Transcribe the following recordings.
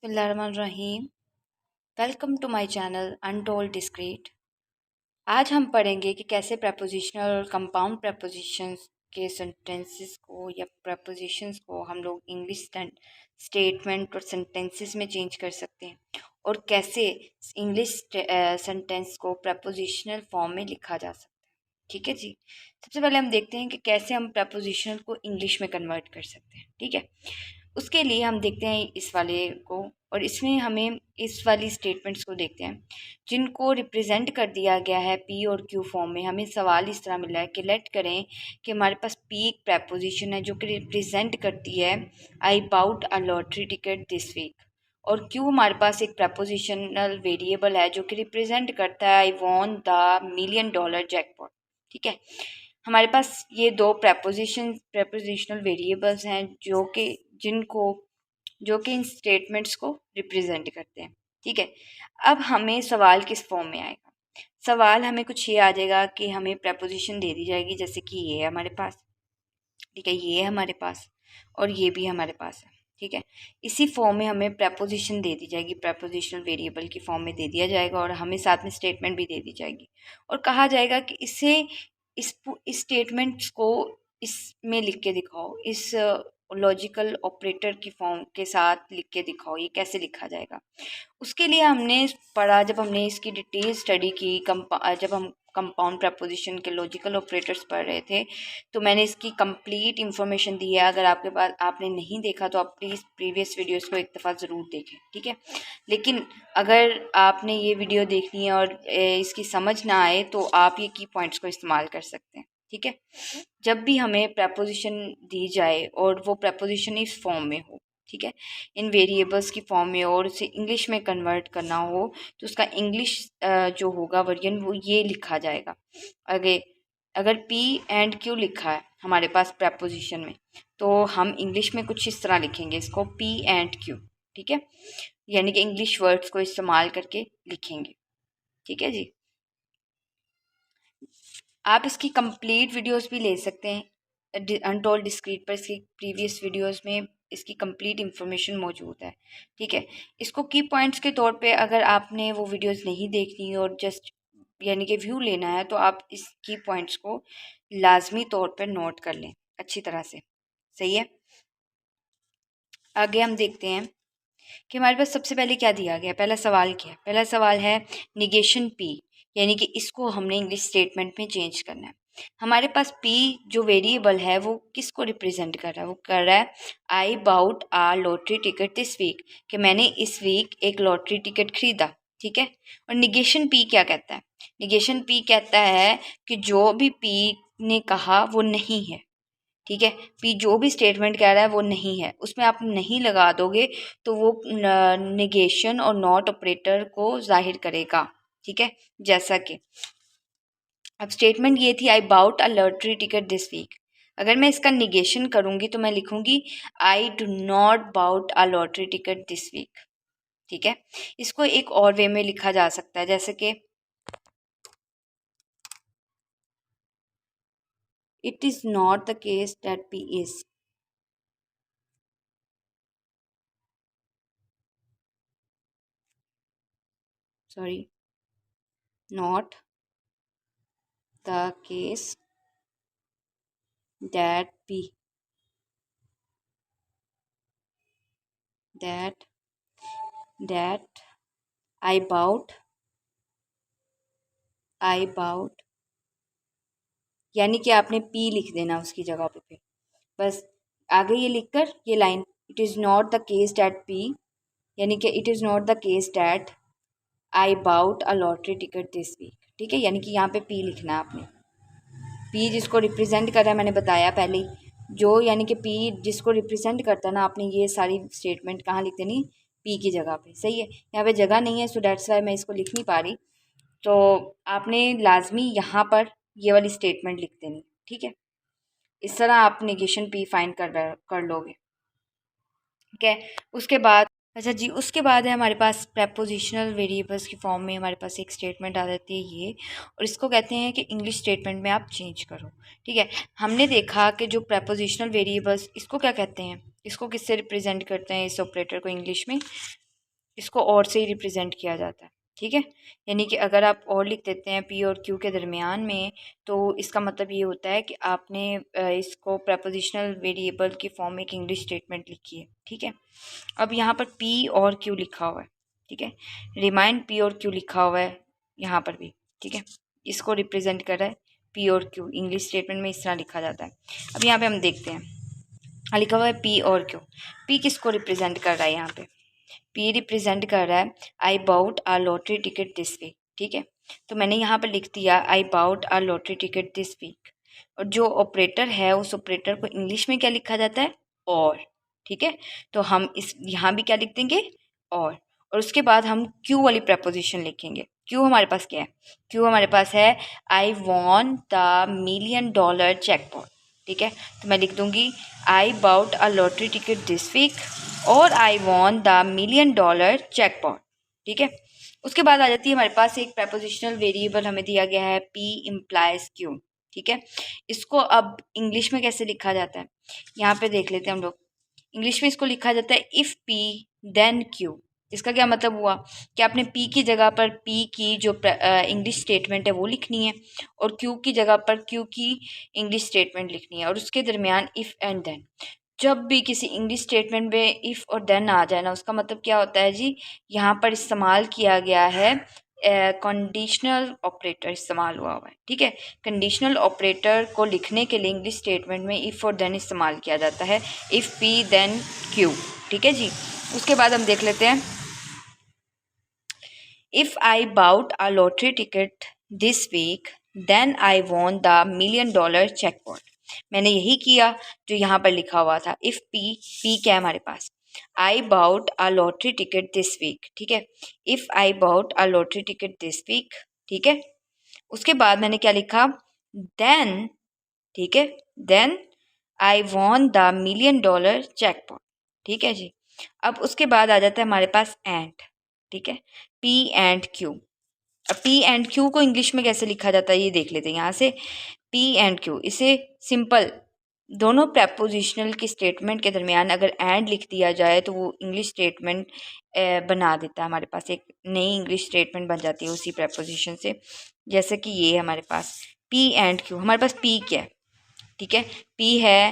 बिस्मिल्लाहिर्रहमानिर्रहीम। Welcome to my channel untold discreet. आज हम पढ़ेंगे कि कैसे प्रपोजिशनल और कंपाउंड प्रपोजिशंस के सेंटेंसेस को या प्रपोजिशंस को हम लोग इंग्लिश स्टेटमेंट और सेंटेंसेस में चेंज कर सकते हैं और कैसे इंग्लिश सेंटेंस को प्रपोजिशनल फॉर्म में लिखा जा सकता है। ठीक है जी। सबसे पहले हम देखते हैं कि कैसे हम प्रपोजिशनल को इंग्लिश में कन्वर्ट कर सकते हैं। ठीक है, उसके लिए हम देखते हैं इस वाले को, और इसमें हमें इस वाली स्टेटमेंट्स को देखते हैं जिनको रिप्रेजेंट कर दिया गया है पी और क्यू फॉर्म में। हमें सवाल इस तरह मिला है कि लेट करें कि हमारे पास पी एक प्रपोजिशन है जो कि रिप्रेजेंट करती है I bought a lottery ticket this week, और क्यू हमारे पास एक प्रपोजिशनल वेरिएबल है जो कि रिप्रेजेंट करता है आई वॉन द $1,000,000 जैकपॉट। ठीक है, हमारे पास ये दो प्रपोजिशनल वेरिएबल्स हैं जो कि इन स्टेटमेंट्स को रिप्रेजेंट करते हैं। ठीक है, अब हमें सवाल किस फॉर्म में आएगा? सवाल हमें कुछ ये आ जाएगा कि हमें प्रपोजिशन दे दी जाएगी, जैसे कि ये है हमारे पास। ठीक है, ये है हमारे पास और ये भी हमारे पास है। ठीक है, इसी फॉर्म में हमें प्रपोजिशन दे दी जाएगी, प्रपोजिशनल वेरिएबल की फॉर्म में दे दिया जाएगा, और हमें साथ में स्टेटमेंट भी दे दी जाएगी और कहा जाएगा कि इस स्टेटमेंट्स को इसमें लिख के दिखाओ, इस लॉजिकल ऑपरेटर की फॉर्म के साथ लिख के दिखाओ, ये कैसे लिखा जाएगा। उसके लिए हमने पढ़ा, जब हमने इसकी डिटेल स्टडी की, जब हम कंपाउंड प्रपोजिशन के लॉजिकल ऑपरेटर्स पढ़ रहे थे, तो मैंने इसकी कंप्लीट इन्फॉर्मेशन दी है। अगर आपके पास आपने नहीं देखा तो आप प्लीज़ प्रीवियस वीडियोस को एक दफ़ा ज़रूर देखें। ठीक है, लेकिन अगर आपने ये वीडियो देखनी है और इसकी समझ ना आए तो आप ये की पॉइंट्स को इस्तेमाल कर सकते हैं। ठीक है, जब भी हमें प्रपोजिशन दी जाए और वो प्रपोजिशन इस फॉर्म में हो, ठीक है, इन वेरिएबल्स की फॉर्म में, और उसे इंग्लिश में कन्वर्ट करना हो, तो उसका इंग्लिश जो होगा वर्जन वो ये लिखा जाएगा। अगर अगर पी एंड क्यू लिखा है हमारे पास प्रपोजिशन में, तो हम इंग्लिश में कुछ इस तरह लिखेंगे इसको, पी एंड क्यू। ठीक है, यानी कि इंग्लिश वर्ड्स को इस्तेमाल करके लिखेंगे। ठीक है जी, आप इसकी कंप्लीट वीडियोस भी ले सकते हैं अनटोल्ड डिस्क्रीट पर। इसकी प्रीवियस वीडियोस में इसकी कंप्लीट इन्फॉर्मेशन मौजूद है। ठीक है, इसको की पॉइंट्स के तौर पे अगर आपने वो वीडियोस नहीं देखनी और जस्ट यानी कि व्यू लेना है, तो आप इस की पॉइंट्स को लाजमी तौर पर नोट कर लें अच्छी तरह से। सही है, आगे हम देखते हैं कि हमारे पास सबसे पहले क्या दिया गया। पहला सवाल क्या है? पहला सवाल है निगेशन पी, यानी कि इसको हमने इंग्लिश स्टेटमेंट में चेंज करना है। हमारे पास पी जो वेरिएबल है वो किसको रिप्रेजेंट कर रहा है? वो कर रहा है I bought a lottery ticket this week, कि मैंने इस वीक एक लॉटरी टिकट खरीदा। ठीक है, और निगेशन पी क्या कहता है? निगेशन पी कहता है कि जो भी पी ने कहा वो नहीं है। ठीक है, पी जो भी स्टेटमेंट कह रहा है वो नहीं है, उसमें आप नहीं लगा दोगे तो वो निगेशन और नॉट ऑपरेटर को जाहिर करेगा। ठीक है, जैसा कि अब स्टेटमेंट ये थी I bought a lottery ticket this week. अगर मैं इसका निगेशन करूंगी तो मैं लिखूंगी I do not bought a lottery ticket this week. ठीक है, इसको एक और वे में लिखा जा सकता है, जैसे कि it is not the case that P is, sorry, not the case that p that that I bought, यानी कि आपने पी लिख देना उसकी जगह पे फिर बस आगे ये लिखकर ये line, it is not the case that P, यानी कि it is not the case that I bought a lottery ticket this week. ठीक है, यानी कि यहाँ पे पी लिखना है आपने। पी जिसको रिप्रेजेंट कर रहा है मैंने बताया पहले ही, जो यानी कि पी जिसको रिप्रेजेंट करता है ना, आपने ये सारी स्टेटमेंट कहाँ लिख देनी? पी की जगह पे। सही है, यहाँ पे जगह नहीं है सो डेट्स वाई मैं इसको लिख नहीं पा रही, तो आपने लाजमी यहाँ पर ये वाली स्टेटमेंट लिख देनी। ठीक है, इस तरह आप नेगेशन पी फाइंड कर लोगे। ठीक है, उसके बाद अच्छा जी, उसके बाद है हमारे पास प्रपोजिशनल वेरिएबल्स की फॉर्म में हमारे पास एक स्टेटमेंट आ जाती है ये, और इसको कहते हैं कि इंग्लिश स्टेटमेंट में आप चेंज करो। ठीक है, हमने देखा कि जो प्रपोजिशनल वेरिएबल्स इसको क्या कहते हैं, इसको किससे रिप्रेजेंट करते हैं इस ऑपरेटर को इंग्लिश में? इसको और से ही रिप्रेजेंट किया जाता है, ठीक है। यानी कि अगर आप और लिख देते हैं पी और क्यू के दरमियान में, तो इसका मतलब ये होता है कि आपने इसको प्रपोजिशनल वेरिएबल की फॉर्म में एक इंग्लिश स्टेटमेंट लिखी है, ठीक है। अब यहाँ पर पी और क्यू लिखा हुआ है, ठीक है। रिमाइंड पी और क्यू लिखा हुआ है यहाँ पर भी, ठीक है। इसको रिप्रेजेंट कर रहा है पी और क्यू, इंग्लिश स्टेटमेंट में इस तरह लिखा जाता है। अब यहाँ पे हम देखते हैं, लिखा हुआ है पी और क्यू। पी किसको रिप्रेजेंट कर रहा है यहाँ पे? पी रिप्रेजेंट कर रहा है I bought a lottery ticket this week, ठीक है। तो मैंने यहाँ पर लिख दिया I bought a lottery ticket this week, और जो ऑपरेटर है उस ऑपरेटर को इंग्लिश में क्या लिखा जाता है? और, ठीक है। तो हम इस यहाँ भी क्या लिख देंगे? और उसके बाद हम क्यू वाली प्रपोजिशन लिखेंगे। क्यू हमारे पास क्या है? क्यू हमारे पास है आई वॉन्ट द $1,000,000 जैकपॉट, ठीक है। तो मैं लिख दूंगी I bought a lottery ticket this week और आई वॉन द $1,000,000 जैकपॉट, ठीक है। उसके बाद आ जाती है हमारे पास एक प्रपोजिशनल वेरिएबल हमें दिया गया है पी इम्प्लाइज क्यू, ठीक है। इसको अब इंग्लिश में कैसे लिखा जाता है यहाँ पे देख लेते हैं हम लोग। इंग्लिश में इसको लिखा जाता है इफ़ पी देन क्यू। इसका क्या मतलब हुआ कि आपने पी की जगह पर पी की जो इंग्लिश स्टेटमेंट है वो लिखनी है, और क्यू की जगह पर क्यू की इंग्लिश स्टेटमेंट लिखनी है, और उसके दरमियान इफ़ एंड देन। जब भी किसी इंग्लिश स्टेटमेंट में इफ़ और देन आ जाए ना, उसका मतलब क्या होता है जी, यहाँ पर इस्तेमाल किया गया है कंडीशनल ऑपरेटर इस्तेमाल हुआ है, ठीक है। कंडीशनल ऑपरेटर को लिखने के लिए इंग्लिश स्टेटमेंट में इफ़ और देन इस्तेमाल किया जाता है, इफ़ पी देन क्यू, ठीक है जी। उसके बाद हम देख लेते हैं if I bought a lottery ticket this week then I won the $1,000,000 jackpot. मैंने यही किया जो यहाँ पर लिखा हुआ था। इफ़ पी, पी क्या है हमारे पास? I bought a lottery ticket this week, ठीक है। If I bought a lottery ticket this week, ठीक है। उसके बाद मैंने क्या लिखा? देन, ठीक है, then I won the $1,000,000 jackpot, ठीक है जी। अब उसके बाद आ जाता है हमारे पास एंड, ठीक है, पी एंड क्यू। अब पी एंड क्यू को इंग्लिश में कैसे लिखा जाता है ये देख लेते हैं यहाँ से। पी एंड क्यू, इसे सिंपल दोनों प्रपोजिशनल की स्टेटमेंट के दरमियान अगर एंड लिख दिया जाए तो वो इंग्लिश स्टेटमेंट बना देता है, हमारे पास एक नई इंग्लिश स्टेटमेंट बन जाती है उसी प्रपोजिशन से। जैसे कि ये हमारे पास पी एंड क्यू, हमारे पास पी क्या है? ठीक है, पी है,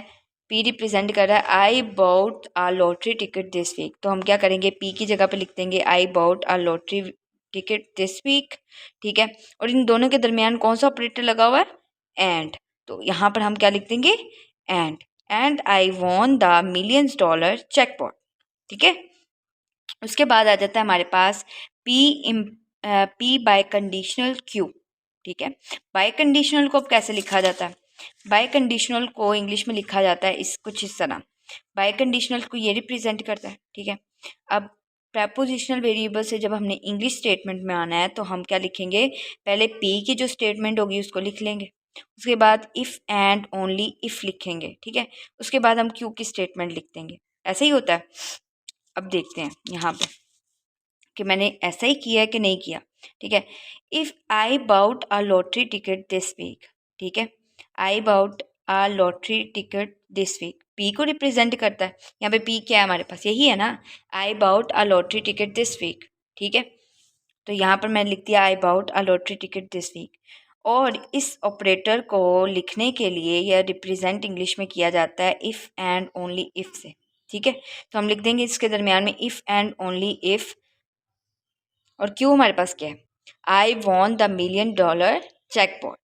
पी रिप्रेजेंट कर रहा है I bought a lottery ticket this week. तो हम क्या करेंगे, पी की जगह पे लिख देंगे I bought a lottery ticket this week, ठीक है। और इन दोनों के दरमियान कौन सा ऑपरेटर लगा हुआ है? एंड। तो यहाँ पर हम क्या लिख देंगे? And I won the $1,000,000 jackpot, ठीक है। उसके बाद आ जाता है हमारे पास पी बाय कंडीशनल क्यू, ठीक है। बाय कंडीशनल को अब कैसे लिखा जाता है? बाय कंडीशनल को इंग्लिश में लिखा जाता है कुछ इस तरह। बाय कंडीशनल को ये रिप्रेजेंट करता है, ठीक है। अब प्रपोजिशनल वेरिएबल से जब हमने इंग्लिश स्टेटमेंट में आना है तो हम क्या लिखेंगे? पहले पी की जो स्टेटमेंट होगी उसको लिख लेंगे, उसके बाद इफ़ एंड ओनली इफ़ लिखेंगे, ठीक है। उसके बाद हम क्यू की स्टेटमेंट लिख देंगे। ऐसा ही होता है। अब देखते हैं यहाँ पे कि मैंने ऐसा ही किया है कि नहीं किया, ठीक है। If I bought a lottery ticket this week, ठीक है, I bought a lottery ticket this week, P को रिप्रेजेंट करता है। यहाँ पे पी क्या है हमारे पास? यही है ना, I bought a lottery ticket this week, ठीक है। तो यहाँ पर मैंने लिख दिया I bought a lottery ticket this week. और इस ऑपरेटर को लिखने के लिए यह रिप्रेजेंट इंग्लिश में किया जाता है इफ़ एंड ओनली इफ़ से, ठीक है। तो हम लिख देंगे इसके दरमियान में इफ़ एंड ओनली इफ़, और क्यों हमारे पास क्या है? I won the $1,000,000 jackpot,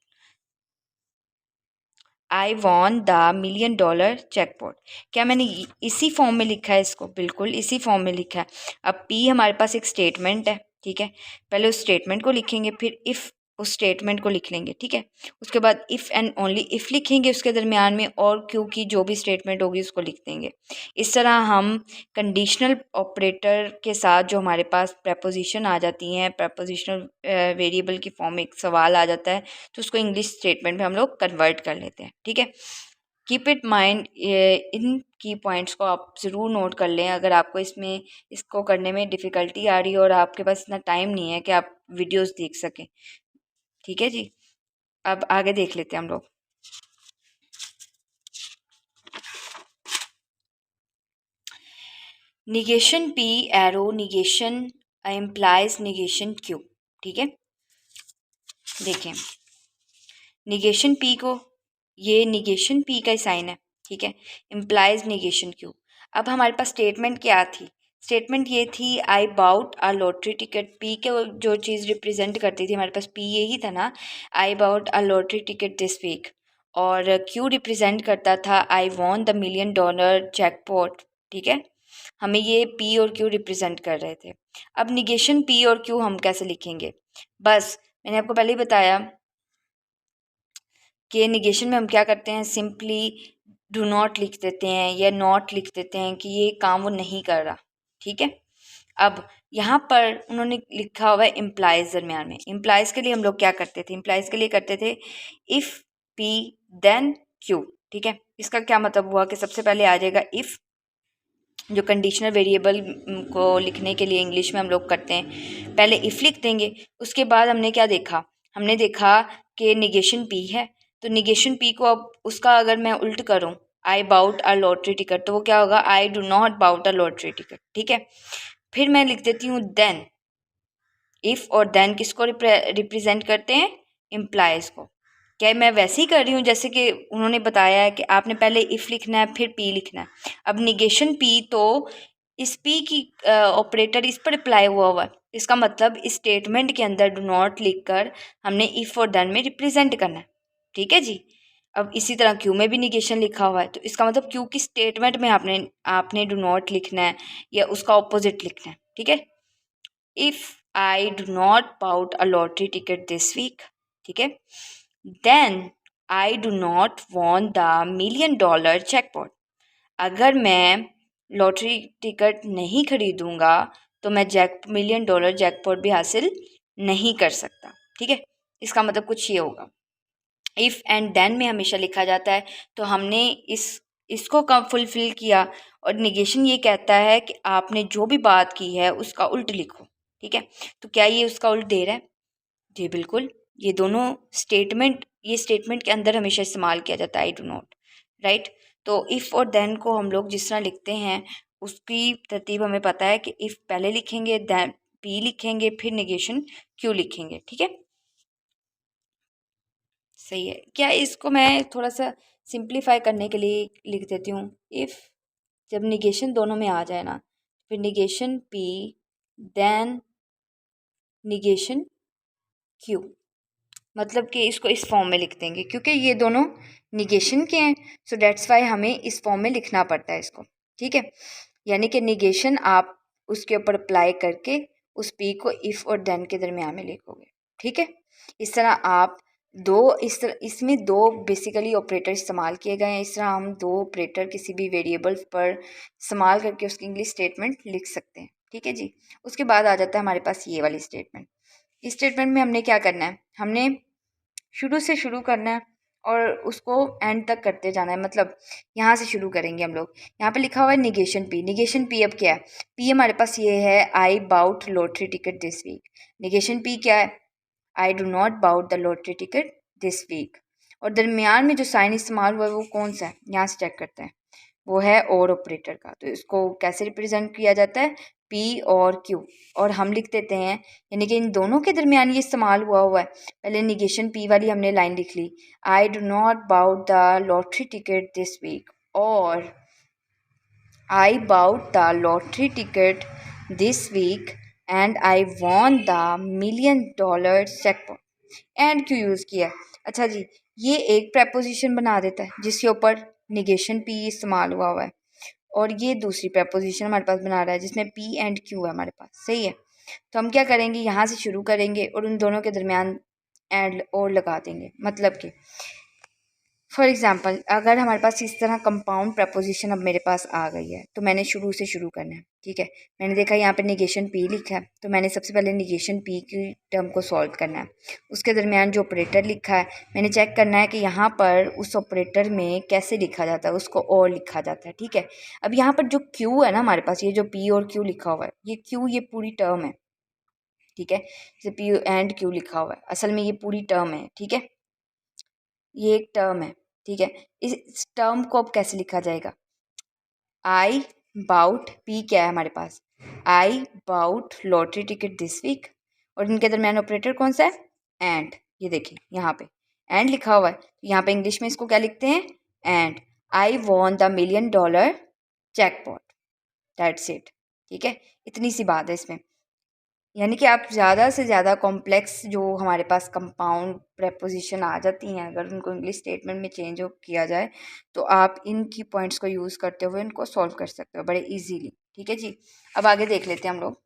I won the $1,000,000 jackpot. क्या मैंने इसी फॉर्म में लिखा है इसको? बिल्कुल इसी फॉर्म में लिखा है। अब पी हमारे पास एक स्टेटमेंट है, ठीक है। पहले उस स्टेटमेंट को लिखेंगे, फिर इफ़ उस स्टेटमेंट को लिख लेंगे, ठीक है। उसके बाद इफ़ एंड ओनली इफ़ लिखेंगे उसके दरमियान में, और क्यों की जो भी स्टेटमेंट होगी उसको लिख देंगे। इस तरह हम कंडीशनल ऑपरेटर के साथ जो हमारे पास प्रपोजिशन आ जाती हैं, प्रपोजिशनल वेरिएबल की फॉर्म में एक सवाल आ जाता है तो उसको इंग्लिश स्टेटमेंट में हम लोग कन्वर्ट कर लेते हैं, ठीक है। कीप इट माइंड, इन की पॉइंट्स को आप ज़रूर नोट कर लें अगर आपको इसको करने में डिफ़िकल्टी आ रही है और आपके पास इतना टाइम नहीं है कि आप वीडियोस देख सकें, ठीक है जी। अब आगे देख लेते हैं हम लोग। Negation P arrow negation implies negation Q, ठीक है। देखें निगेशन P को, ये निगेशन P का साइन है, ठीक है, इम्प्लाइज निगेशन Q। अब हमारे पास स्टेटमेंट क्या थी, स्टेटमेंट ये थी I bought a lottery ticket. P के जो चीज़ रिप्रेजेंट करती थी हमारे पास P यही था ना, I bought a lottery ticket this week. और Q रिप्रेजेंट करता था I won the $1 million jackpot, ठीक है। हमें ये P और Q रिप्रेजेंट कर रहे थे। अब निगेशन P और Q हम कैसे लिखेंगे, बस मैंने आपको पहले ही बताया कि निगेशन में हम क्या करते हैं, सिंपली डू नॉट लिख देते हैं या नॉट लिख देते हैं कि ये काम वो नहीं कर रहा, ठीक है। अब यहाँ पर उन्होंने लिखा हुआ है इम्प्लाइज दरमियान में। इम्प्लाइज के लिए हम लोग क्या करते थे, इम्प्लाइज के लिए करते थे इफ़ P देन Q, ठीक है। इसका क्या मतलब हुआ कि सबसे पहले आ जाएगा इफ़, जो कंडीशनल वेरिएबल को लिखने के लिए इंग्लिश में हम लोग करते हैं, पहले इफ़ लिख देंगे। उसके बाद हमने क्या देखा, हमने देखा कि निगेशन P है, तो निगेशन P को अब उसका अगर मैं उल्ट करूं, I bought a lottery ticket, तो वो क्या होगा, I do not bought a lottery ticket, ठीक है। फिर मैं लिख देती हूँ देन। इफ़ और देन किसको रिप्रेजेंट करते हैं, इम्प्लाइज को। क्या मैं वैसे ही कर रही हूँ जैसे कि उन्होंने बताया है कि आपने पहले इफ़ लिखना है फिर P लिखना है। अब निगेशन P तो इस P की ऑपरेटर इस पर अप्लाई हुआ है, इसका मतलब इस स्टेटमेंट के अंदर डू नॉट लिखकर हमने इफ़ और देन में रिप्रेजेंट करना है, ठीक है जी। अब इसी तरह Q में भी निगेशन लिखा हुआ है, तो इसका मतलब Q की स्टेटमेंट में आपने आपने डू नॉट लिखना है या उसका ऑपोजिट लिखना है, ठीक है। If I do not bought a lottery ticket this week, ठीक है, then I do not won the $1 million jackpot. अगर मैं लॉटरी टिकट नहीं खरीदूंगा तो मैं $1 मिलियन जैकपॉट भी हासिल नहीं कर सकता, ठीक है। इसका मतलब कुछ ये होगा, इफ़ एंड देन में हमेशा लिखा जाता है, तो हमने इसको कब फुलफिल किया। और निगेशन ये कहता है कि आपने जो भी बात की है उसका उल्ट लिखो, ठीक है। तो क्या ये उसका उल्ट दे रहा है, जी बिल्कुल। ये दोनों स्टेटमेंट, ये स्टेटमेंट के अंदर हमेशा इस्तेमाल किया जाता है आई डू नॉट, राइट। तो इफ़ और देन को हम लोग जिस तरह लिखते हैं उसकी तरतीब हमें पता है कि इफ़ पहले लिखेंगे, देन P लिखेंगे, फिर निगेशन Q लिखेंगे, ठीक है। सही है क्या, इसको मैं थोड़ा सा सिंप्लीफाई करने के लिए लिख देती हूँ, इफ़ जब निगेशन दोनों में आ जाए ना, फिर negation P then negation Q, मतलब कि इसको इस फॉर्म में लिख देंगे क्योंकि ये दोनों निगेशन के हैं, सो डेट्स वाई हमें इस फॉर्म में लिखना पड़ता है इसको, ठीक है। यानी कि निगेशन आप उसके ऊपर अप्लाई करके उस P को इफ़ और देन के दरमियान में लिखोगे, ठीक है। इस तरह आप दो, इस तरह इसमें दो बेसिकली ऑपरेटर इस्तेमाल किए गए हैं। इस तरह हम दो ऑपरेटर किसी भी वेरिएबल पर इस्तेमाल करके उसकी इंग्लिश स्टेटमेंट लिख सकते हैं, ठीक है जी। उसके बाद आ जाता है हमारे पास ये वाली स्टेटमेंट। इस स्टेटमेंट में हमने क्या करना है, हमने शुरू से शुरू करना है और उसको एंड तक करते जाना है। मतलब यहाँ से शुरू करेंगे हम लोग, यहाँ पे लिखा हुआ है निगेशन P। निगेशन P अब क्या है, P हमारे पास ये है I bought lottery ticket this week. Negation P क्या है, I do not bought the lottery ticket this week. और दरमियान में जो साइन इस्तेमाल हुआ है वो कौन सा है, यहाँ से चेक करते हैं, वो है और ऑपरेटर का। तो इसको कैसे रिप्रेजेंट किया जाता है, P और Q, और हम लिख देते हैं, यानी कि इन दोनों के दरमियान ये इस्तेमाल हुआ है। पहले निगेशन P वाली हमने लाइन लिख ली, I do not bought the lottery ticket this week, और I bought the lottery ticket this week and I won the $1 million jackpot. And क्यों यूज़ किया, अच्छा जी, ये एक प्रेपोजिशन बना देता है जिसके ऊपर निगेशन P इस्तेमाल हुआ है, और ये दूसरी प्रेपोजिशन हमारे पास बना रहा है जिसमें P एंड Q है हमारे पास, सही है। तो हम क्या करेंगे, यहाँ से शुरू करेंगे और उन दोनों के दरमियान एंड और लगा देंगे। मतलब कि फॉर एग्ज़ाम्पल अगर हमारे पास इस तरह कंपाउंड प्रपोजिशन अब मेरे पास आ गई है, तो मैंने शुरू से शुरू करना है, ठीक है। मैंने देखा यहाँ पे निगेशन P लिखा है, तो मैंने सबसे पहले निगेशन P की टर्म को सॉल्व करना है। उसके दरमियान जो ऑपरेटर लिखा है मैंने चेक करना है कि यहाँ पर उस ऑपरेटर में कैसे लिखा जाता है, उसको और लिखा जाता है, ठीक है। अब यहाँ पर जो Q है ना हमारे पास, ये जो P और Q लिखा हुआ है, ये Q ये पूरी टर्म है, ठीक है। जैसे P एंड Q लिखा हुआ है, असल में ये पूरी टर्म है, ठीक है। ये एक टर्म है, ठीक है। इस टर्म को अब कैसे लिखा जाएगा, आई बाउट, पी क्या है हमारे पास, I bought lottery ticket this week, और इनके दरमियान ऑपरेटर कौन सा है, एंड। ये देखिए यहाँ पे एंड लिखा हुआ है, यहाँ पे इंग्लिश में इसको क्या लिखते हैं, and I won the $1,000,000 jackpot, that's it. ठीक है, इतनी सी बात है इसमें। यानी कि आप ज़्यादा से ज़्यादा कॉम्प्लेक्स जो हमारे पास कंपाउंड प्रेपोजिशन आ जाती हैं, अगर उनको इंग्लिश स्टेटमेंट में चेंज किया जाए तो आप इन की पॉइंट्स को यूज़ करते हुए इनको सॉल्व कर सकते हो बड़े इजीली। ठीक है जी, अब आगे देख लेते हैं हम लोग।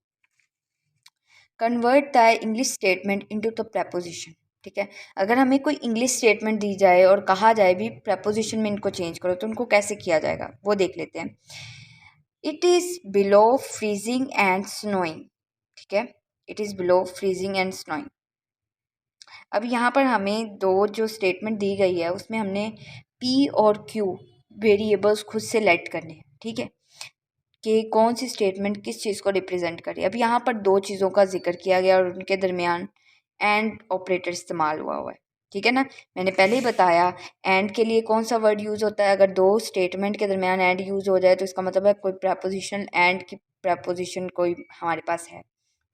Convert the English statement into the preposition. ठीक है, अगर हमें कोई इंग्लिश स्टेटमेंट दी जाए और कहा जाए भी प्रेपोजिशन में इनको चेंज करो, तो उनको कैसे किया जाएगा वो देख लेते हैं। It is below freezing and snowing. ठीक है, it is below freezing and snowing. अब यहाँ पर हमें दो जो स्टेटमेंट दी गई है उसमें हमने पी और क्यू वेरिएबल्स खुद से लेट करने हैं। ठीक है, कि कौन सी स्टेटमेंट किस चीज़ को रिप्रेजेंट करे। अब यहाँ पर दो चीज़ों का जिक्र किया गया और उनके दरमियान एंड ऑपरेटर इस्तेमाल हुआ है। ठीक है ना, मैंने पहले ही बताया एंड के लिए कौन सा वर्ड यूज़ होता है, अगर दो स्टेटमेंट के दरमियान एंड यूज़ हो जाए तो इसका मतलब है कोई प्रपोजिशन एंड की प्रपोजिशन कोई हमारे पास है।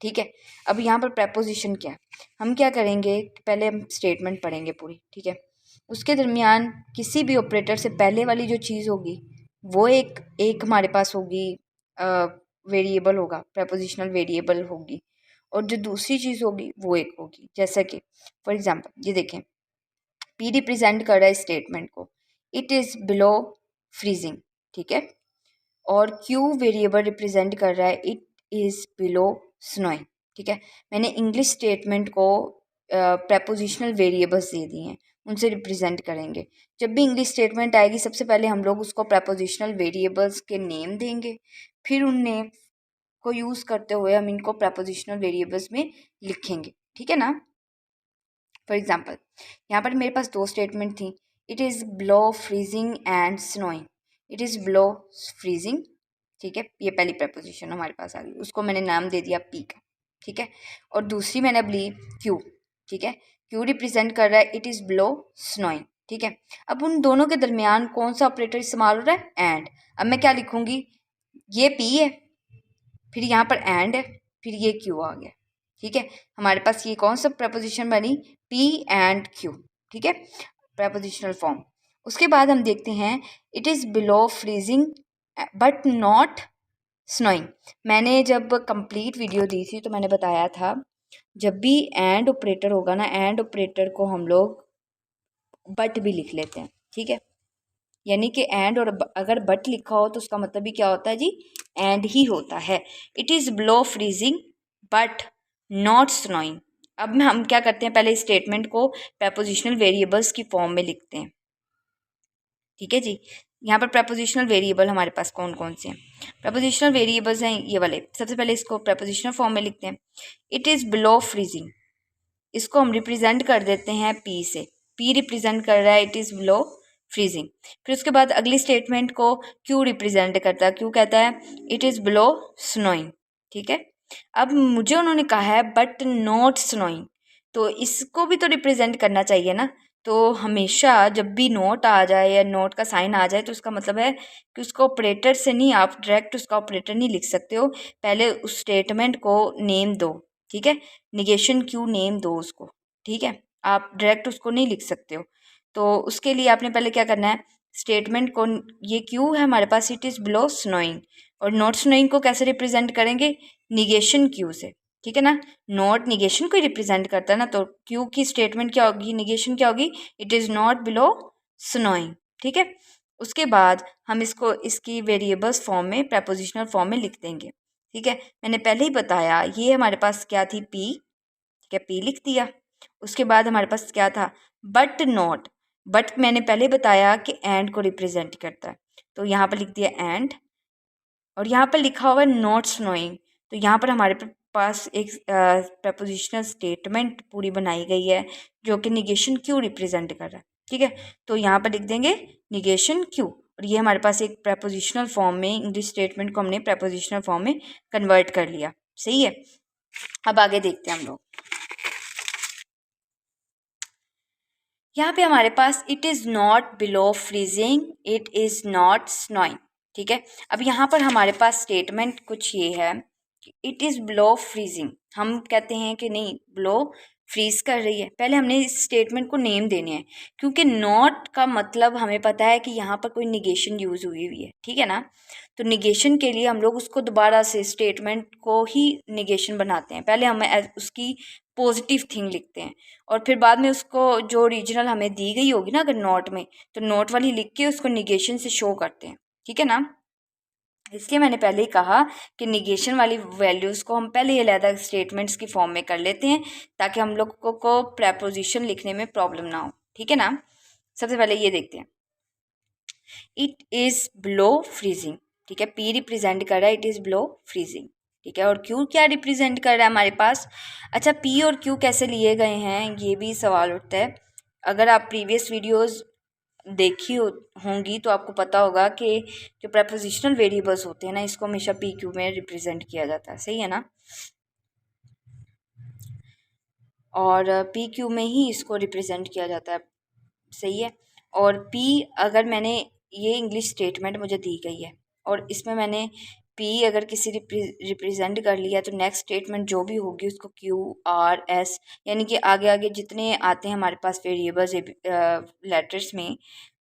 ठीक है, अब यहाँ पर प्रपोजिशन क्या है, हम क्या करेंगे, पहले हम स्टेटमेंट पढ़ेंगे पूरी। ठीक है, उसके दरमियान किसी भी ऑपरेटर से पहले वाली जो चीज़ होगी वो एक एक हमारे पास होगी, वेरिएबल होगा, प्रपोजिशनल वेरिएबल होगी, और जो दूसरी चीज़ होगी वो एक होगी। जैसा कि फॉर एग्जांपल ये देखें, पी रिप्रेजेंट कर रहा है स्टेटमेंट को, इट इज़ बिलो फ्रीजिंग। ठीक है, और क्यू वेरिएबल रिप्रेजेंट कर रहा है इट इज़ बिलो स्नोइंग। ठीक है, मैंने इंग्लिश स्टेटमेंट को प्रपोजिशनल वेरिएबल्स दे दिए हैं, उनसे रिप्रेजेंट करेंगे। जब भी इंग्लिश स्टेटमेंट आएगी सबसे पहले हम लोग उसको प्रपोजिशनल वेरिएबल्स के नेम देंगे, फिर उन नेम को यूज़ करते हुए हम इनको प्रपोजिशनल वेरिएबल्स में लिखेंगे। ठीक है ना, फॉर एग्जाम्पल यहाँ पर मेरे पास दो स्टेटमेंट थी, it is below freezing and snowing. It is below freezing. ठीक है, ये पहली प्रपोजिशन हमारे पास आ गई, उसको मैंने नाम दे दिया पी का। ठीक है, और दूसरी मैंने अब ली क्यू। ठीक है, क्यू रिप्रेजेंट कर रहा है इट इज़ बिलो स्नोइंग। ठीक है, अब उन दोनों के दरमियान कौन सा ऑपरेटर इस्तेमाल हो रहा है, एंड। अब मैं क्या लिखूंगी, ये पी है, फिर यहाँ पर एंड है, फिर ये क्यू आ गया। ठीक है, हमारे पास ये कौन सा प्रपोजिशन बनी, पी एंड क्यू। ठीक है, प्रपोजिशनल फॉर्म। उसके बाद हम देखते हैं it is below freezing but not snowing. मैंने जब कंप्लीट वीडियो दी थी तो मैंने बताया था जब भी एंड ऑपरेटर होगा ना, एंड ऑपरेटर को हम लोग बट भी लिख लेते हैं। ठीक है, यानी कि एंड और अगर बट लिखा हो तो उसका मतलब भी क्या होता है जी, एंड ही होता है। It is below freezing but not snowing. अब हम क्या करते हैं, पहले स्टेटमेंट को प्रपोजिशनल वेरिएबल्स की फॉर्म में लिखते हैं। ठीक है जी, यहाँ पर प्रपोजिशनल वेरिएबल हमारे पास कौन कौन से हैं, प्रपोजिशनल वेरिएबल्स हैं ये वाले। सबसे पहले इसको प्रपोजिशनल फॉर्म में लिखते हैं, इट इज़ बिलो फ्रीजिंग, इसको हम रिप्रेजेंट कर देते हैं पी से, पी रिप्रेजेंट कर रहा है इट इज़ बिलो फ्रीजिंग। फिर उसके बाद अगली स्टेटमेंट को क्यू रिप्रेजेंट करता है, क्यू कहता है इट इज़ बिलो स्नोइंग। ठीक है, अब मुझे उन्होंने कहा है बट नॉट स्नोइंग, तो इसको भी तो रिप्रेजेंट करना चाहिए ना। तो हमेशा जब भी नोट आ जाए या नोट का साइन आ जाए तो उसका मतलब है कि उसको ऑपरेटर से नहीं, आप डायरेक्ट उसका ऑपरेटर नहीं लिख सकते हो, पहले उस स्टेटमेंट को नेम दो। ठीक है, निगेशन क्यू नेम दो उसको। ठीक है, आप डायरेक्ट उसको नहीं लिख सकते हो, तो उसके लिए आपने पहले क्या करना है, स्टेटमेंट को, ये क्यू है हमारे पास, इट इज़ बिलो स्नोइंग, और नॉट स्नोइंग को कैसे रिप्रेजेंट करेंगे, निगेशन क्यू से। ठीक है ना, नॉट निगेशन को रिप्रेजेंट करता है ना, तो क्यू की स्टेटमेंट क्या होगी, निगेशन क्या होगी, it is not below snowing. ठीक है, उसके बाद हम इसको इसकी वेरिएबल्स फॉर्म में, प्रपोजिशनल फॉर्म में लिख देंगे। ठीक है, मैंने पहले ही बताया ये हमारे पास क्या थी, पी। ठीक है, पी लिख दिया। उसके बाद हमारे पास क्या था, बट नॉट, बट मैंने पहले बताया कि एंड को रिप्रेजेंट करता है, तो यहाँ पर लिख दिया एंड, और यहाँ पर लिखा हुआ है नॉट स्नोइंग, तो यहाँ पर हमारे पास एक प्रपोजिशनल स्टेटमेंट पूरी बनाई गई है जो कि निगेशन क्यू रिप्रेजेंट कर रहा है। ठीक है, तो यहाँ पर लिख देंगे निगेशन क्यू, और ये हमारे पास एक प्रपोजिशनल फॉर्म में, इंग्लिश स्टेटमेंट को हमने प्रपोजिशनल फॉर्म में कन्वर्ट कर लिया। सही है, अब आगे देखते हैं हम लोग। यहाँ पे हमारे पास it is not below freezing, it is not snowing. ठीक है। अब यहाँ पर हमारे पास स्टेटमेंट कुछ ये है कि इट इज़ बिलो फ्रीजिंग। हम कहते हैं कि नहीं, बिलो फ्रीज कर रही है। पहले हमने इस स्टेटमेंट को नेम देने हैं, क्योंकि नॉट का मतलब हमें पता है कि यहाँ पर कोई निगेशन यूज़ हुई हुई है, ठीक है ना। तो निगेशन के लिए हम लोग उसको दोबारा से स्टेटमेंट को ही निगेशन बनाते हैं। पहले हम उसकी पॉजिटिव थिंग लिखते हैं और फिर बाद में उसको जो ओरिजिनल हमें दी गई होगी ना अगर नोट में, तो नोट वाली लिख के उसको निगेशन से शो करते हैं, ठीक है ना। इसलिए मैंने पहले ही कहा कि निगेशन वाली वैल्यूज़ को हम पहले ही अलग स्टेटमेंट्स की फॉर्म में कर लेते हैं, ताकि हम लोग को प्रेपोजिशन लिखने में प्रॉब्लम ना हो, ठीक है ना। सबसे पहले ये देखते हैं, इट इज़ बिलो फ्रीजिंग, ठीक है। पी रिप्रेजेंट कर रहा है इट इज़ बिलो फ्रीजिंग, ठीक है। और क्यू क्या रिप्रेजेंट कर रहा है हमारे पास। अच्छा, पी और क्यू कैसे लिए गए हैं, ये भी सवाल उठता है। अगर आप प्रीवियस वीडियोज़ देखी होंगी तो आपको पता होगा कि जो प्रेपोजिशनल वेरिएबल्स होते हैं ना, इसको हमेशा पी क्यू में रिप्रेजेंट किया जाता है, सही है ना। और पी क्यू में ही इसको रिप्रेजेंट किया जाता है, सही है। और पी, अगर मैंने ये इंग्लिश स्टेटमेंट मुझे दी गई है और इसमें मैंने पी अगर किसी रिप्रेजेंट कर लिया, तो नेक्स्ट स्टेटमेंट जो भी होगी उसको क्यू आर एस, यानी कि आगे आगे जितने आते हैं हमारे पास वेरिएबल्स लेटर्स में,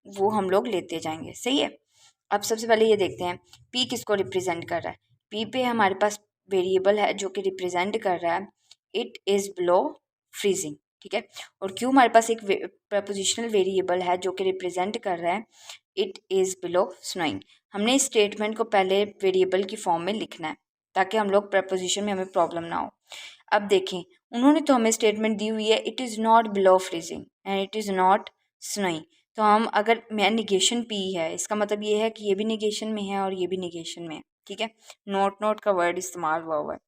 वो हम लोग लेते जाएंगे, सही है। अब सबसे पहले ये देखते हैं पी किसको रिप्रेजेंट कर रहा है। पी पे हमारे पास वेरिएबल है जो कि रिप्रेजेंट कर रहा है इट इज़ बिलो फ्रीजिंग, ठीक है। और क्यों हमारे पास एक प्रपोजिशनल वेरिएबल है जो कि रिप्रेजेंट कर रहा है इट इज़ बिलो स्नोइंग। हमने इस स्टेटमेंट को पहले वेरिएबल की फॉर्म में लिखना है, ताकि हम लोग प्रपोजिशन में हमें प्रॉब्लम ना हो। अब देखें, उन्होंने तो हमें स्टेटमेंट दी हुई है it is not below freezing and it is not snowing. तो हम अगर मैं निगेशन पी है, इसका मतलब ये है कि ये भी निगेशन में है और ये भी निगेशन में है, ठीक है। नॉट नॉट का वर्ड इस्तेमाल हुआ हुआ है।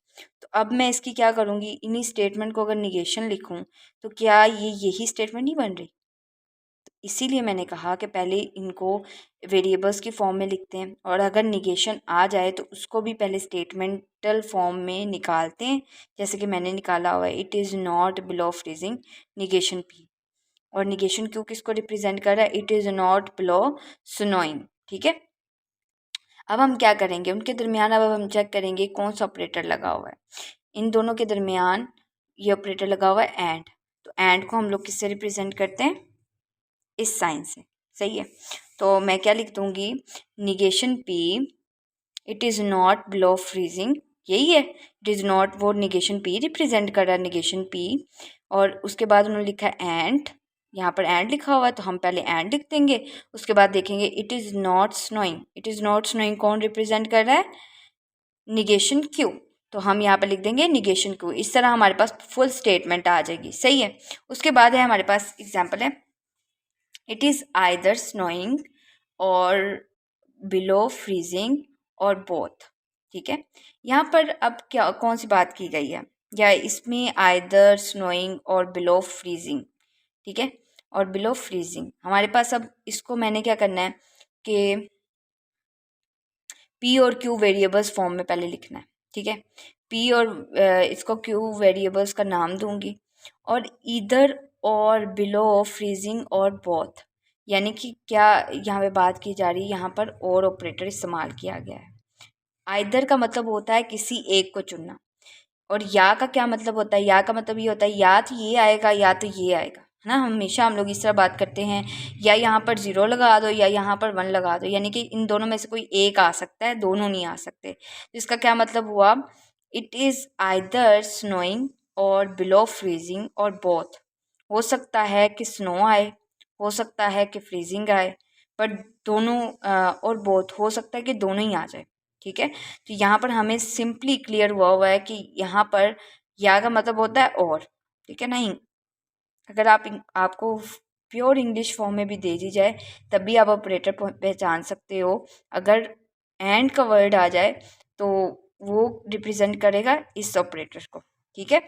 तो अब मैं इसकी क्या करूँगी, इन्हीं स्टेटमेंट को अगर निगेशन लिखूँ तो क्या ये यही स्टेटमेंट नहीं बन रही। तो इसीलिए मैंने कहा कि पहले इनको वेरिएबल्स की फॉर्म में लिखते हैं, और अगर निगेशन आ जाए तो उसको भी पहले स्टेटमेंटल फॉर्म में निकालते हैं, जैसे कि मैंने निकाला हुआ है it is not below freezing negation P. और निगेशन क्यों किसको रिप्रेजेंट कर रहा है, it is not below snowing, ठीक है। अब हम क्या करेंगे, उनके दरमियान अब हम चेक करेंगे कौन सा ऑपरेटर लगा हुआ है। इन दोनों के दरमियान ये ऑपरेटर लगा हुआ है एंड। तो एंड को हम लोग किससे रिप्रेजेंट करते हैं, इस साइन से, सही है। तो मैं क्या लिख दूंगी, negation P it is not below freezing, यही है। इट इज़ नॉट, वो निगेशन पी रिप्रेजेंट कर रहा है निगेशन पी। और उसके बाद उन्होंने लिखा एंड, यहाँ पर एंड लिखा हुआ है तो हम पहले एंड लिख देंगे। उसके बाद देखेंगे it is not snowing, it is not snowing कौन रिप्रेजेंट कर रहा है, निगेशन क्यू। तो हम यहाँ पर लिख देंगे निगेशन क्यू। इस तरह हमारे पास फुल स्टेटमेंट आ जाएगी, सही है। उसके बाद है हमारे पास एग्जाम्पल है, इट इज़ आइदर स्नोइंग और बिलो फ्रीजिंग और बोथ, ठीक है। यहाँ पर अब क्या कौन सी बात की गई है, या इसमें आइदर स्नोइंग और बिलो फ्रीजिंग, ठीक है, और बिलो फ्रीजिंग हमारे पास। अब इसको मैंने क्या करना है कि पी और क्यू वेरिएबल्स फॉर्म में पहले लिखना है, ठीक है। पी और इसको क्यू वेरिएबल्स का नाम दूंगी, और इधर और बिलो फ्रीजिंग और बोथ, यानी कि क्या यहाँ पे बात की जा रही है, यहाँ पर और ऑपरेटर इस्तेमाल किया गया है। आइदर का मतलब होता है किसी एक को चुनना, और या का क्या मतलब होता है, या का मतलब ये होता है या तो ये आएगा या तो ये आएगा, है ना। हमेशा हम लोग इस तरह बात करते हैं, या यहाँ पर ज़ीरो लगा दो या यहाँ पर वन लगा दो, यानी कि इन दोनों में से कोई एक आ सकता है, दोनों नहीं आ सकते। तो इसका क्या मतलब हुआ, इट इज़ आइदर स्नोइंग और बिलो फ्रीजिंग और बोथ। हो सकता है कि स्नो आए, हो सकता है कि फ्रीजिंग आए, बट दोनों और बोथ हो सकता है कि दोनों ही आ जाए, ठीक है। तो यहाँ पर हमें सिंपली क्लियर हुआ हुआ है कि यहाँ पर या का मतलब होता है और, ठीक है। नहीं, अगर आपको प्योर इंग्लिश फॉर्म में भी दे दी जाए तब भी आप ऑपरेटर पहचान सकते हो। अगर एंड का वर्ड आ जाए तो वो रिप्रेजेंट करेगा इस ऑपरेटर को, ठीक है।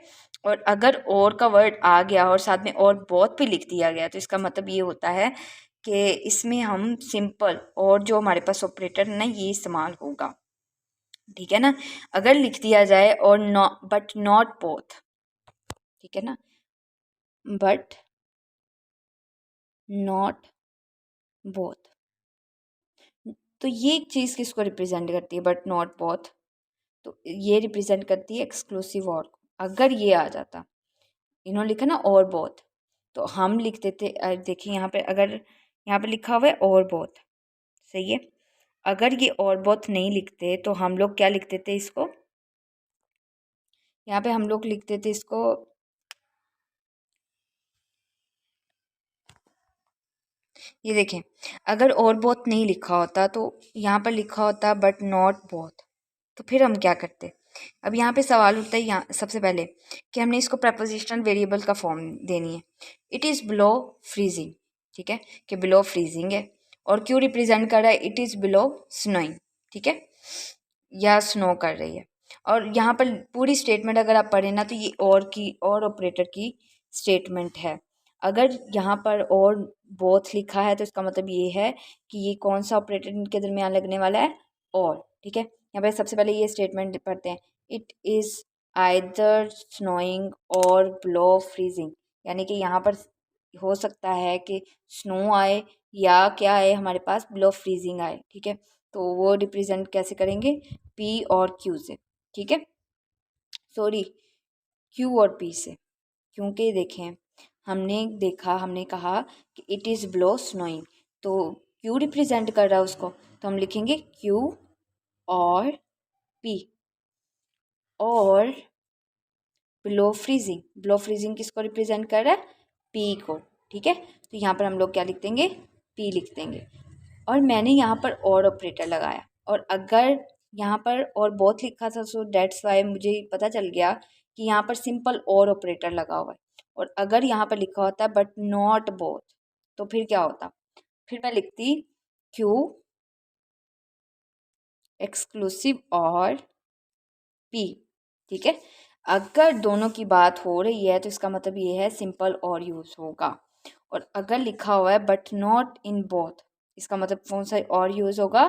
और अगर और का वर्ड आ गया और साथ में और बहुत भी लिख दिया गया, तो इसका मतलब ये होता है कि इसमें हम सिंपल और जो हमारे पास ऑपरेटर ना ये इस्तेमाल होगा, ठीक है ना। अगर लिख दिया जाए और बट नॉट बोथ, ठीक है ना, बट नॉट बोथ, तो ये एक चीज़ किसको रिप्रेजेंट करती है, बट नॉट बोथ, तो ये रिप्रेजेंट करती है एक्सक्लूसिव और को। अगर ये आ जाता, इन्होंने लिखा ना और बोथ, तो हम लिख देते, देखिए यहाँ पे, अगर यहाँ पे लिखा हुआ है और बोथ, सही है। अगर ये और बोथ नहीं लिखते तो हम लोग क्या लिख देते इसको, यहाँ पे हम लोग लिख देते इसको, ये देखें, अगर और बोथ नहीं लिखा होता तो यहाँ पर लिखा होता बट नॉट बोथ, तो फिर हम क्या करते। अब यहाँ पे सवाल उठता है यहाँ सबसे पहले कि हमने इसको प्रपोजिशनल वेरिएबल का फॉर्म देनी है। इट इज़ बिलो फ्रीजिंग, ठीक है, कि बिलो फ्रीजिंग है, और क्यों रिप्रेजेंट कर रहा है, इट इज़ बिलो स्नोइंग, ठीक है, या स्नो कर रही है। और यहाँ पर पूरी स्टेटमेंट अगर आप पढ़ें ना, तो ये और की, और ऑपरेटर की स्टेटमेंट है। अगर यहाँ पर और बोथ लिखा है तो इसका मतलब ये है कि ये कौन सा ऑपरेटर इनके दरमियान लगने वाला है, और, ठीक है। यहाँ पे सबसे पहले ये स्टेटमेंट पढ़ते हैं, इट इज़ आइदर स्नोइंग और ब्लो फ्रीजिंग, यानी कि यहाँ पर हो सकता है कि स्नो आए या क्या आए हमारे पास, ब्लो फ्रीजिंग आए, ठीक है। तो वो रिप्रेजेंट कैसे करेंगे, पी और क्यू से, ठीक है, सॉरी, क्यू और पी से, क्योंकि देखें हमने कहा कि इट इज़ ब्लो स्नोइंग, तो क्यू रिप्रेजेंट कर रहा है उसको, तो हम लिखेंगे क्यू और पी। और ब्लो फ्रीजिंग किसको रिप्रेजेंट कर रहा है, पी को, ठीक है। तो यहाँ पर हम लोग क्या लिख देंगे, पी लिख देंगे। और मैंने यहाँ पर और ऑपरेटर लगाया, और अगर यहाँ पर और बोथ लिखा था सो डेट्स वाई मुझे पता चल गया कि यहाँ पर सिंपल और ऑपरेटर लगा हुआ है। और अगर यहाँ पर लिखा होता है बट नॉट बोथ, तो फिर क्या होता, फिर मैं लिखती क्यू एक्सक्लूसिव और पी, ठीक है। अगर दोनों की बात हो रही है तो इसका मतलब ये है सिंपल और यूज़ होगा। और अगर लिखा हुआ है बट नॉट इन बोथ, इसका मतलब कौन सा और यूज़ होगा,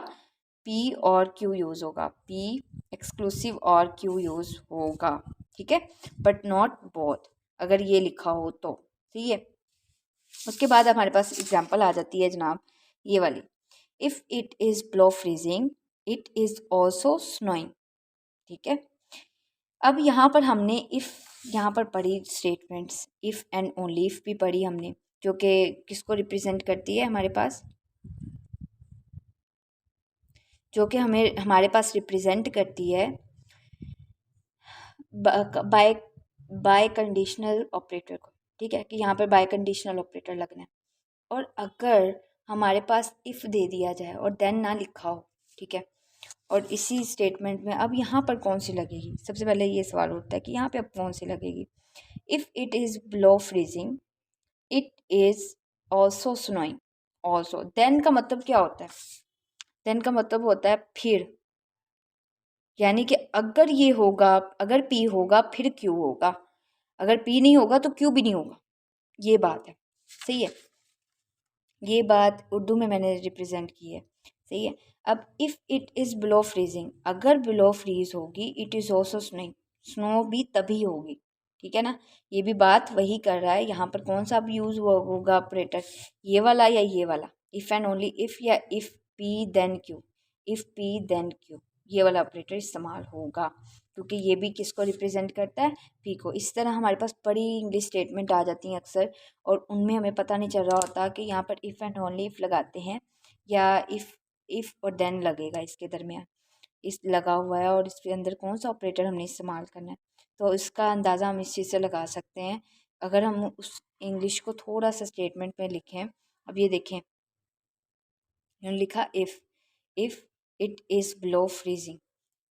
पी और क्यू यूज़ होगा, पी एक्सक्लूसिव और क्यू यूज़ होगा, ठीक है, बट नॉट बोथ, अगर ये लिखा हो तो, ठीक है। उसके बाद हमारे पास एग्जाम्पल आ जाती है जनाब, ये वाली, if it is blow freezing it is also snowing, ठीक है। अब यहाँ पर हमने इफ़, यहाँ पर पढ़ी statements, if and only if भी पढ़ी हमने, जो कि किसको रिप्रेजेंट करती है हमारे पास, जो कि हमें हमारे पास रिप्रेजेंट करती है बाय बाय कंडीशनल ऑपरेटर को, ठीक है, कि यहाँ पर बाय कंडीशनल ऑपरेटर लगना है। और अगर हमारे पास इफ़ दे दिया जाए और देन ना लिखा हो, ठीक है, और इसी स्टेटमेंट में अब यहाँ पर कौन सी लगेगी, सबसे पहले ये सवाल उठता है कि यहाँ पे अब कौन सी लगेगी। If it is below freezing it is also snowing, also, then का मतलब क्या होता है, देन का मतलब होता है फिर, यानी कि अगर ये होगा, अगर पी होगा फिर क्यू होगा, अगर पी नहीं होगा तो क्यू भी नहीं होगा, ये बात है, सही है। ये बात उर्दू में मैंने रिप्रेजेंट की है, सही है। अब if it is below freezing, अगर बिलो फ्रीज होगी it is also snowing, snow भी तभी होगी, ठीक है ना। ये भी बात वही कर रहा है, यहाँ पर कौन सा अब यूज़ होगा ऑपरेटर, ये वाला या ये वाला, इफ़ एंड ओनली इफ़, या if P then Q, if P then Q, ये वाला ऑपरेटर इस्तेमाल होगा, क्योंकि ये भी किसको रिप्रेजेंट करता है, पी को। इस तरह हमारे पास बड़ी इंग्लिश स्टेटमेंट आ जाती हैं अक्सर, और उनमें हमें पता नहीं चल रहा होता कि यहाँ पर इफ़ एंड ओनली इफ़ लगाते हैं या इफ़ और देन लगेगा इसके दरमियान, इस लगा हुआ है, और इसके अंदर कौन सा ऑपरेटर हमने इस्तेमाल करना है। तो इसका अंदाज़ा हम इस चीज़ से लगा सकते हैं, अगर हम उस इंग्लिश को थोड़ा सा स्टेटमेंट में लिखें। अब ये देखें, मैंने लिखा if it is below freezing,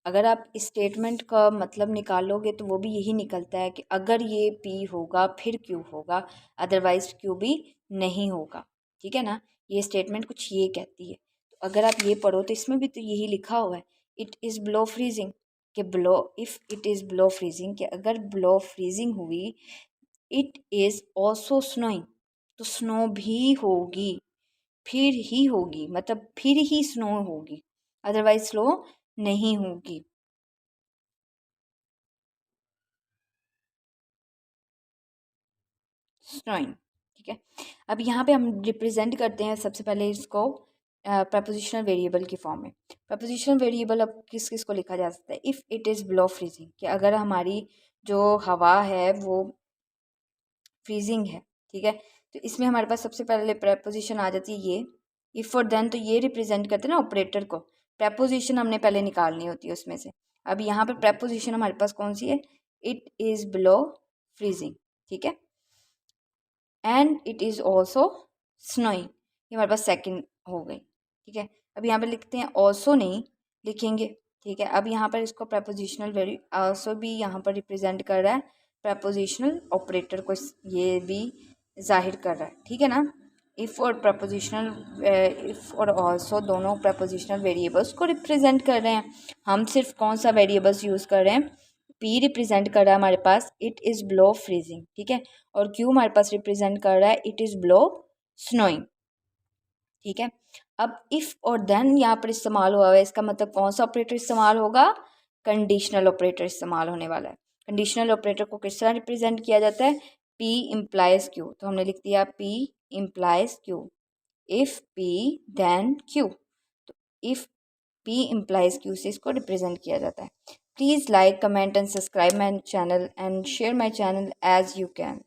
अगर आप इस स्टेटमेंट का मतलब निकालोगे तो वो भी यही निकलता है कि अगर ये पी होगा फिर क्यू होगा, अदरवाइज क्यू भी नहीं होगा, ठीक है ना। ये स्टेटमेंट कुछ ये कहती है। तो अगर आप ये पढ़ो तो इसमें भी तो यही लिखा हुआ है, इट इज़ बिलो फ्रीजिंग, कि blow, if it is below freezing, कि अगर बिलो फ्रीजिंग हुई, इट इज़ ऑल्सो स्नोइंग, तो स्नो भी होगी, फिर ही होगी, मतलब फिर ही स्नो होगी, अदरवाइज स्नो नहीं होगी, स्नोइंग, ठीक है। अब यहाँ पे हम रिप्रेजेंट करते हैं सबसे पहले इसको प्रपोजिशनल वेरिएबल की फॉर्म में। प्रपोजिशनल वेरिएबल अब किस किस को लिखा जा सकता है, if it is below freezing, कि अगर हमारी जो हवा है वो फ्रीजिंग है, ठीक है। तो इसमें हमारे पास सबसे पहले प्रपोजिशन आ जाती है ये इफ़ और देन, तो ये रिप्रेजेंट करते हैं ना ऑपरेटर को। प्रपोजिशन हमने पहले निकालनी होती है उसमें से। अब यहाँ पर प्रपोजिशन हमारे पास कौन सी है, इट इज़ बिलो फ्रीजिंग, ठीक है। And it is also snowing, ये हमारे पास सेकंड हो गई, ठीक है। अब यहाँ पे लिखते हैं ऑल्सो नहीं लिखेंगे, ठीक है। अब यहाँ पर इसको प्रपोजिशनल वेरी ऑल्सो भी यहाँ पर रिप्रेजेंट कर रहा है, प्रपोजिशनल ऑपरेटर को ये भी जाहिर कर रहा है, ठीक है ना। इफ़ और प्रपोजिशनल इफ़ और ऑल्सो दोनों प्रपोजिशनल वेरिएबल्स को रिप्रेजेंट कर रहे हैं। हम सिर्फ कौन सा वेरिएबल्स यूज़ कर रहे हैं, पी रिप्रेजेंट कर रहा है हमारे पास इट इज़ बिलो फ्रीजिंग, ठीक है। और क्यू हमारे पास रिप्रेजेंट कर रहा है इट इज़ बिलो स्नोइंग, ठीक है। अब इफ़ और देन यहाँ पर इस्तेमाल हुआ है, इसका मतलब कौन सा ऑपरेटर इस्तेमाल होगा, कंडीशनल ऑपरेटर इस्तेमाल होने वाला है। कंडीशनल ऑपरेटर को किस तरह रिप्रेजेंट किया जाता है, पी इम्प्लाइज क्यू, तो हमने लिख दिया P implies Q, if P then Q, तो इफ़ पी इम्प्लाइज क्यू से इसको रिप्रेजेंट किया जाता है। Please like comment and subscribe my channel and share my channel as you can.